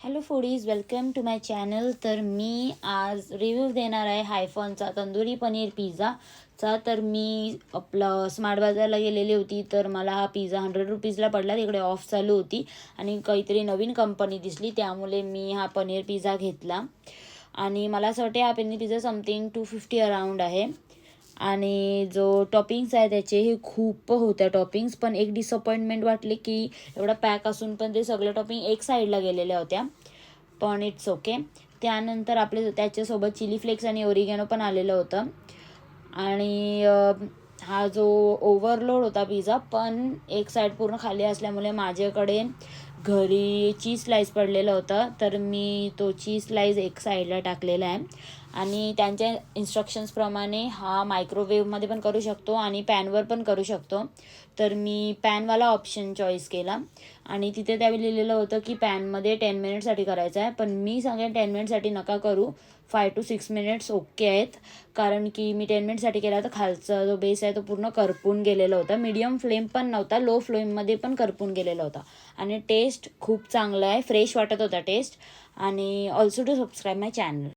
Hello foodies, welcome to my channel. तर मी आज रिव्ह्यू देणार आहे हायफॉनचा तंदुरी पनीर पिझ्झाचा. तर मी आपलं स्मार्ट बाजारला गेलेली होती, तर मला हा पिझ्झा 100 रुपीजला पडला. तिकडे ऑफ चालू होती आणि काहीतरी नवीन कंपनी दिसली, त्यामुळे मी हा पनीर पिझ्झा घेतला. आणि मला असं वाटते हा पनीर पिझ्झा समथिंग 250 अराउंड आहे. आणि जो टॉपिंग्स आहे त्याचे हे खूप होत्या टॉपिंग्स, पण एक डिसअपॉइंटमेंट वाटले की एवढा पॅक असून पण ते सगळे टॉपिंग एक साईडला गेलेल्या होत्या, पण इट्स ओके. त्यानंतर आपले त्याच्यासोबत चिली फ्लेक्स आणि ओरिगॅनो पण आलेलं होतं. आणि हा जो ओव्हरलोड होता पिझ्झा, पण एक साईड पूर्ण खाली असल्यामुळे माझ्याकडे घरी चीज स्लाईस पडलेलं होतं, तर मी तो चीज स्लाईस एक साईडला टाकलेला आहे. आणि त्यांच्या इन्स्ट्रक्शन्सप्रमाणे हा मायक्रोवेव्हमध्ये पण करू शकतो आणि पॅनवर पण करू शकतो. तर मी पॅनवाला ऑप्शन चॉईस केला आणि तिथे त्यावेळी लिहिलेलं होतं की पॅनमध्ये 10 मिनिटसाठी करायचं आहे, पण मी सांगेन 10 मिनिटसाठी नका करू, 5 to 6 मिनिट्स ओके आहेत. कारण की मी 10 मिनिटसाठी केला तर खालचा जो बेस आहे तो पूर्ण करपून गेलेला होता. मीडियम फ्लेम पण नव्हता, लो फ्लेममध्ये पण करपून गेलेला होता. आणि टेस्ट खूप चांगला आहे, फ्रेश वाटत होता टेस्ट. आणि also to subscribe my channel.